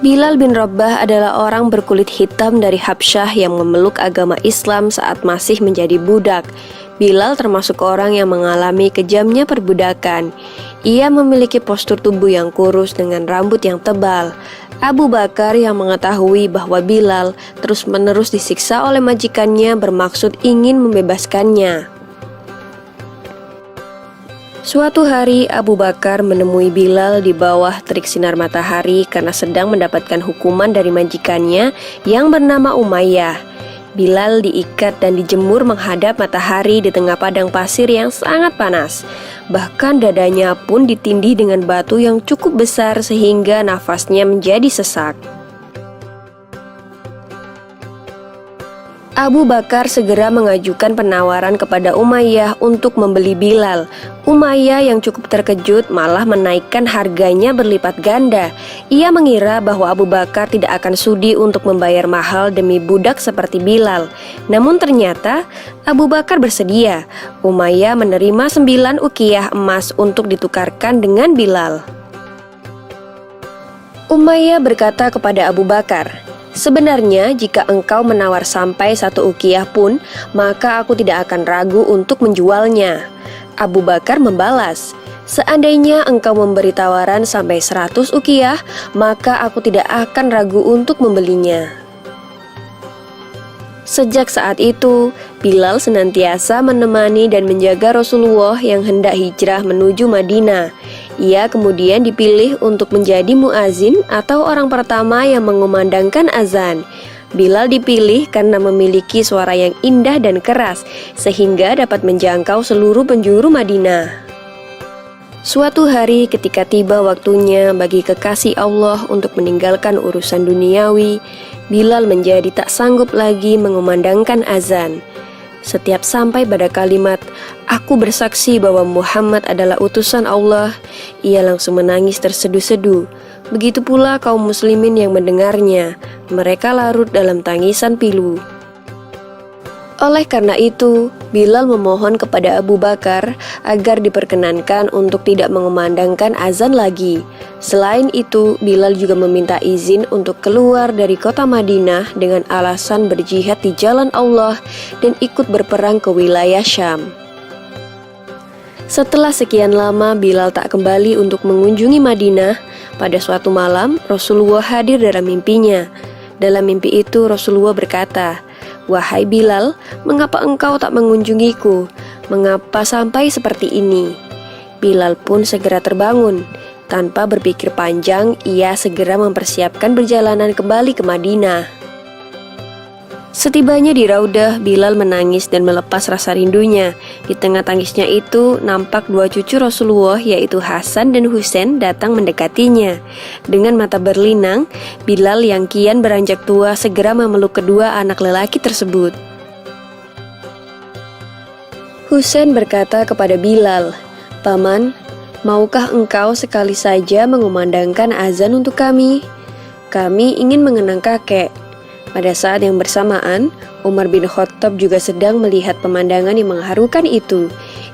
Bilal bin Rabah adalah orang berkulit hitam dari Habsyah yang memeluk agama Islam saat masih menjadi budak. Bilal termasuk orang yang mengalami kejamnya perbudakan. Ia memiliki postur tubuh yang kurus dengan rambut yang tebal. Abu Bakar yang mengetahui bahwa Bilal terus-menerus disiksa oleh majikannya bermaksud ingin membebaskannya. Suatu hari Abu Bakar menemui Bilal di bawah terik sinar matahari karena sedang mendapatkan hukuman dari majikannya yang bernama Umayyah. Bilal diikat dan dijemur menghadap matahari di tengah padang pasir yang sangat panas. Bahkan dadanya pun ditindih dengan batu yang cukup besar sehingga nafasnya menjadi sesak. Abu Bakar segera mengajukan penawaran kepada Umayyah untuk membeli Bilal. Umayyah yang cukup terkejut malah menaikkan harganya berlipat ganda. Ia mengira bahwa Abu Bakar tidak akan sudi untuk membayar mahal demi budak seperti Bilal. Namun ternyata Abu Bakar bersedia. Umayyah menerima 9 uqiyah emas untuk ditukarkan dengan Bilal. Umayyah berkata kepada Abu Bakar, "Sebenarnya jika engkau menawar sampai 1 uqiyah pun, maka aku tidak akan ragu untuk menjualnya." Abu Bakar membalas, "Seandainya engkau memberi tawaran sampai 100 uqiyah, maka aku tidak akan ragu untuk membelinya." Sejak saat itu, Bilal senantiasa menemani dan menjaga Rasulullah yang hendak hijrah menuju Madinah. Ia kemudian dipilih untuk menjadi muazin atau orang pertama yang mengumandangkan azan. Bilal dipilih karena memiliki suara yang indah dan keras, sehingga dapat menjangkau seluruh penjuru Madinah. Suatu hari ketika tiba waktunya bagi kekasih Allah untuk meninggalkan urusan duniawi, Bilal menjadi tak sanggup lagi mengumandangkan azan. Setiap sampai pada kalimat, "Aku bersaksi bahwa Muhammad adalah utusan Allah," ia langsung menangis terseduh-seduh. Begitu pula kaum muslimin yang mendengarnya, mereka larut dalam tangisan pilu. Oleh karena itu, Bilal memohon kepada Abu Bakar agar diperkenankan untuk tidak mengumandangkan azan lagi. Selain itu, Bilal juga meminta izin untuk keluar dari kota Madinah dengan alasan berjihad di jalan Allah dan ikut berperang ke wilayah Syam. Setelah sekian lama Bilal tak kembali untuk mengunjungi Madinah, pada suatu malam Rasulullah hadir dalam mimpinya. Dalam mimpi itu Rasulullah berkata, "Wahai Bilal, mengapa engkau tak mengunjungiku? Mengapa sampai seperti ini?" Bilal pun segera terbangun. Tanpa berpikir panjang, ia segera mempersiapkan perjalanan kembali ke Madinah. Setibanya di Raudah, Bilal menangis dan melepas rasa rindunya. Di tengah tangisnya itu, nampak 2 cucu Rasulullah yaitu Hasan dan Husain datang mendekatinya. Dengan mata berlinang, Bilal yang kian beranjak tua segera memeluk kedua anak lelaki tersebut. Husain berkata kepada Bilal, "Paman, maukah engkau sekali saja mengumandangkan azan untuk kami? Kami ingin mengenang kakek." Pada saat yang bersamaan, Umar bin Khattab juga sedang melihat pemandangan yang mengharukan itu.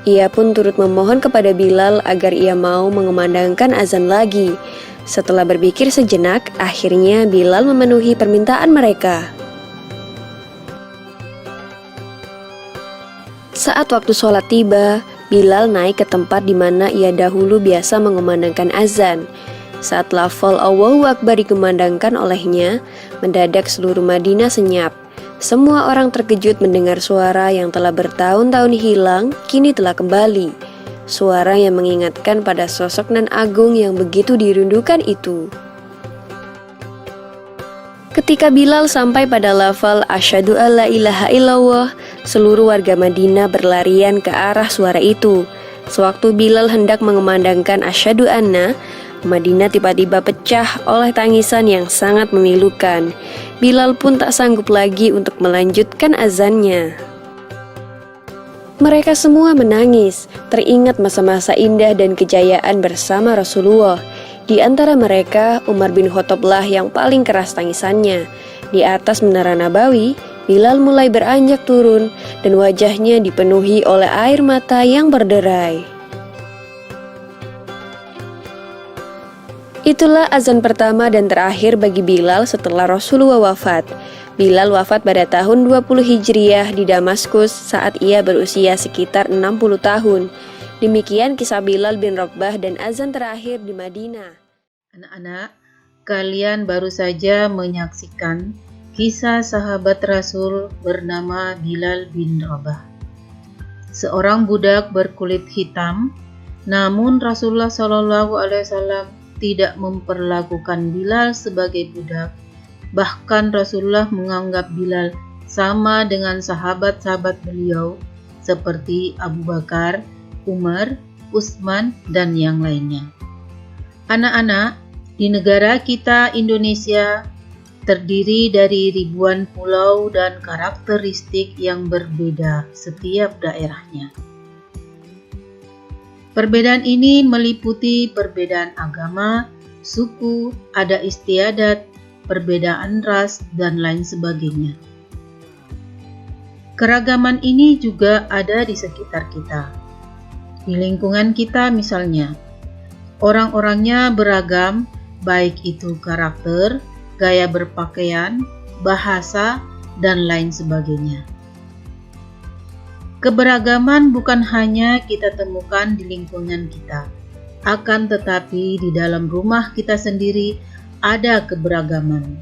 Ia pun turut memohon kepada Bilal agar ia mau mengumandangkan azan lagi. Setelah berpikir sejenak, akhirnya Bilal memenuhi permintaan mereka. Saat waktu sholat tiba, Bilal naik ke tempat di mana ia dahulu biasa mengumandangkan azan. Saat lafal Allahu Akbar dikumandangkan olehnya, mendadak seluruh Madinah senyap. Semua orang terkejut mendengar suara yang telah bertahun-tahun hilang, kini telah kembali. Suara yang mengingatkan pada sosok nan agung yang begitu dirindukan itu. Ketika Bilal sampai pada lafal Asyhadu alla ilaha illallah, seluruh warga Madinah berlarian ke arah suara itu. Sewaktu Bilal hendak mengumandangkan Asyhadu anna, Madinah tiba-tiba pecah oleh tangisan yang sangat memilukan. Bilal pun tak sanggup lagi untuk melanjutkan azannya. Mereka semua menangis, teringat masa-masa indah dan kejayaan bersama Rasulullah. Di antara mereka, Umar bin Khattab lah yang paling keras tangisannya. Di atas Menara Nabawi, Bilal mulai beranjak turun dan wajahnya dipenuhi oleh air mata yang berderai. Itulah azan pertama dan terakhir bagi Bilal setelah Rasulullah wafat. Bilal wafat pada tahun 20 Hijriah di Damaskus saat ia berusia sekitar 60 tahun. Demikian kisah Bilal bin Rabah dan azan terakhir di Madinah. Anak-anak, kalian baru saja menyaksikan kisah sahabat Rasul bernama Bilal bin Rabah. Seorang budak berkulit hitam, namun Rasulullah SAW tidak memperlakukan Bilal sebagai budak. Bahkan Rasulullah menganggap Bilal sama dengan sahabat-sahabat beliau seperti Abu Bakar, Umar, Utsman, dan yang lainnya. Anak-anak, di negara kita Indonesia terdiri dari ribuan pulau dan karakteristik yang berbeda setiap daerahnya. Perbedaan ini meliputi perbedaan agama, suku, adat istiadat, perbedaan ras, dan lain sebagainya. Keragaman ini juga ada di sekitar kita. Di lingkungan kita misalnya, orang-orangnya beragam, baik itu karakter, gaya berpakaian, bahasa, dan lain sebagainya. Keberagaman bukan hanya kita temukan di lingkungan kita, akan tetapi di dalam rumah kita sendiri ada keberagaman.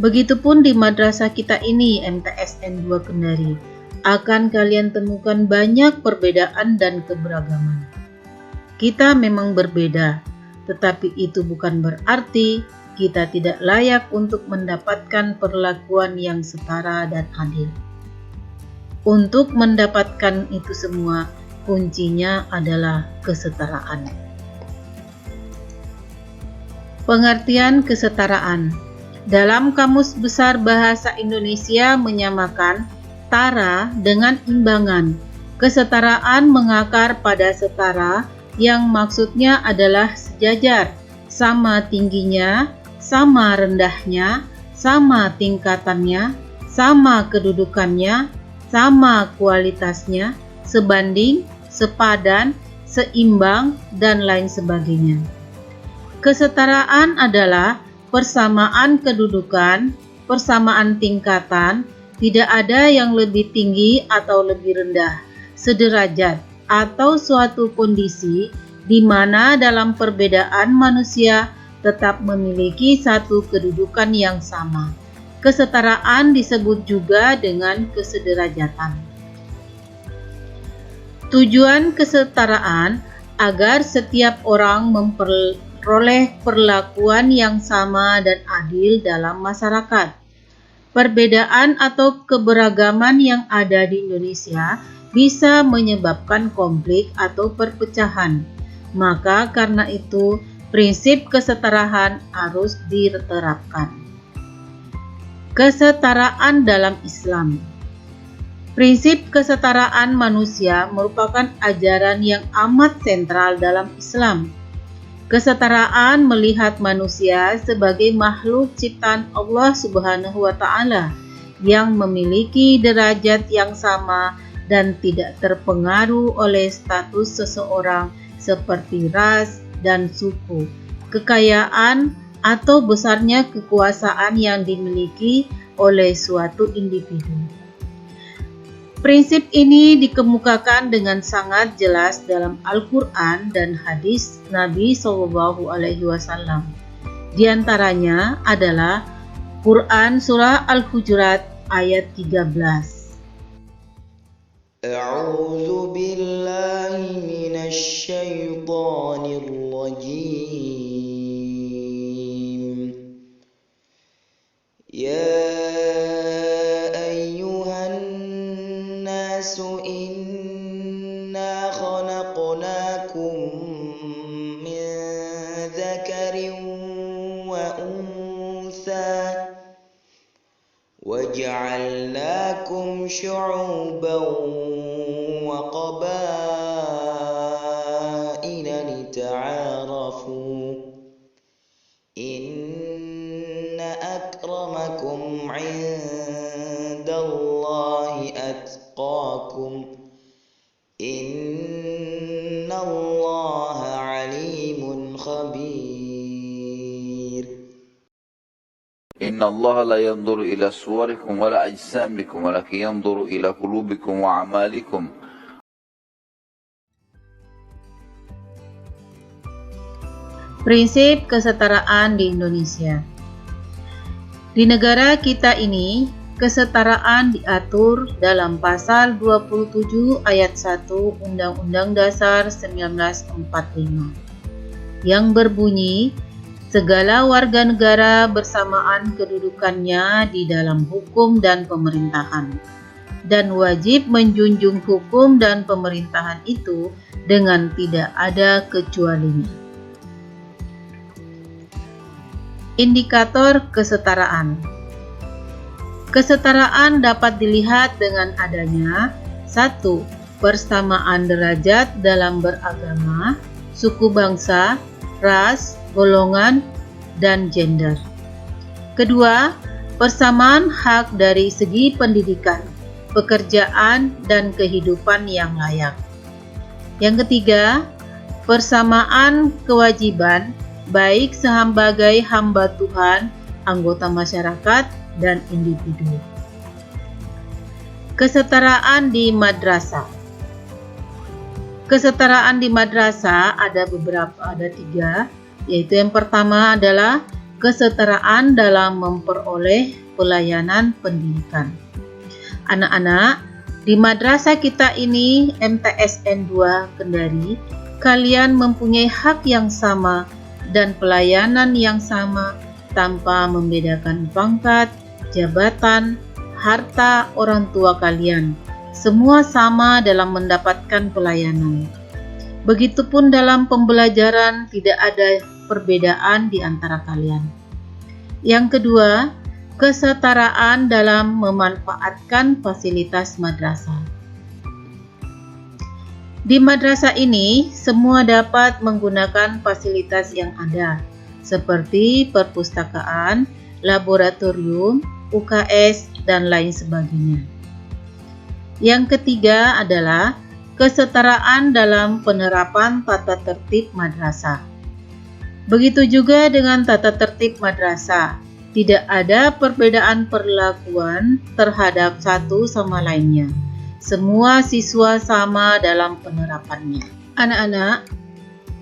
Begitupun di madrasah kita ini, MTSN 2 Kendari, akan kalian temukan banyak perbedaan dan keberagaman. Kita memang berbeda, tetapi itu bukan berarti kita tidak layak untuk mendapatkan perlakuan yang setara dan adil. Untuk mendapatkan itu semua, kuncinya adalah kesetaraan. Pengertian kesetaraan dalam Kamus Besar Bahasa Indonesia menyamakan tara dengan imbangan. Kesetaraan mengakar pada setara yang maksudnya adalah sejajar, sama tingginya, sama rendahnya, sama tingkatannya, sama kedudukannya, sama kualitasnya, sebanding, sepadan, seimbang, dan lain sebagainya. Kesetaraan adalah persamaan kedudukan, persamaan tingkatan, tidak ada yang lebih tinggi atau lebih rendah, sederajat, atau suatu kondisi di mana dalam perbedaan manusia tetap memiliki satu kedudukan yang sama. Kesetaraan disebut juga dengan kesederajatan. Tujuan kesetaraan agar setiap orang memperoleh perlakuan yang sama dan adil dalam masyarakat. Perbedaan atau keberagaman yang ada di Indonesia bisa menyebabkan konflik atau perpecahan. Maka karena itu, prinsip kesetaraan harus diterapkan. Kesetaraan dalam Islam. Prinsip kesetaraan manusia merupakan ajaran yang amat sentral dalam Islam. Kesetaraan melihat manusia sebagai makhluk ciptaan Allah Subhanahu wa Ta'ala yang memiliki derajat yang sama dan tidak terpengaruh oleh status seseorang seperti ras dan suku, kekayaan, atau besarnya kekuasaan yang dimiliki oleh suatu individu. Prinsip ini dikemukakan dengan sangat jelas dalam Al-Quran dan hadis Nabi SAW. Di antaranya adalah Quran Surah Al-Hujurat ayat 13. A'udzu billahi minasy syaithanir rajim. Ya ayyuhan nasu inna khalaqnakum min dzakarin wa untha وَجَعَلْنَاكُمْ شُعُوبًا وَقَبَائِلَ لِتَعَارَفُوا إِنَّ أَكْرَمَكُمْ عِندَ اللَّهِ أَتْقَاكُمْ إِنَّ اللَّهَ عَلِيمٌ خَبِيرٌ إن الله لا ينظر إلى صوركم ولا أجسامكم ولكن ينظر إلى قلوبكم وأعمالكم. Prinsip kesetaraan di Indonesia. Di negara kita ini, kesetaraan diatur dalam pasal 27 ayat 1 Undang-Undang Dasar 1945 yang berbunyi, segala warga negara bersamaan kedudukannya di dalam hukum dan pemerintahan, dan wajib menjunjung hukum dan pemerintahan itu dengan tidak ada kecualinya. Indikator kesetaraan. Kesetaraan dapat dilihat dengan adanya 1. Persamaan derajat dalam beragama, suku bangsa, ras, golongan, dan gender. Kedua, persamaan hak dari segi pendidikan, pekerjaan, dan kehidupan yang layak. Yang ketiga, persamaan kewajiban baik sebagai hamba Tuhan, anggota masyarakat, dan individu. Kesetaraan di madrasah. Kesetaraan di madrasah ada tiga, yaitu yang pertama adalah kesetaraan dalam memperoleh pelayanan pendidikan. Anak-anak, di madrasah kita ini MTSN 2 Kendari, kalian mempunyai hak yang sama dan pelayanan yang sama tanpa membedakan pangkat, jabatan, harta orang tua kalian. Semua sama dalam mendapatkan pelayanan. Begitupun dalam pembelajaran tidak ada perbedaan di antara kalian. Yang kedua, kesetaraan dalam memanfaatkan fasilitas madrasah. Di madrasah ini, semua dapat menggunakan fasilitas yang ada, seperti perpustakaan, laboratorium, UKS, dan lain sebagainya. Yang ketiga adalah kesetaraan dalam penerapan tata tertib madrasah. Begitu juga dengan tata tertib madrasah, tidak ada perbedaan perlakuan terhadap satu sama lainnya. Semua siswa sama dalam penerapannya. Anak-anak,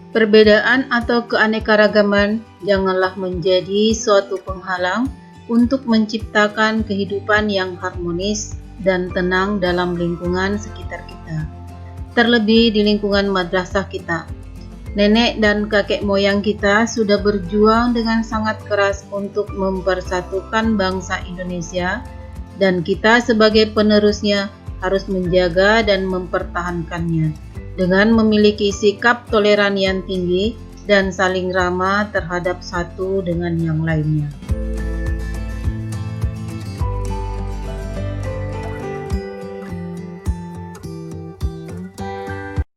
perbedaan atau keanekaragaman janganlah menjadi suatu penghalang untuk menciptakan kehidupan yang harmonis dan tenang dalam lingkungan sekitar kita. Terlebih di lingkungan madrasah kita. Nenek dan kakek moyang kita sudah berjuang dengan sangat keras untuk mempersatukan bangsa Indonesia, dan kita sebagai penerusnya harus menjaga dan mempertahankannya dengan memiliki sikap toleran yang tinggi dan saling ramah terhadap satu dengan yang lainnya.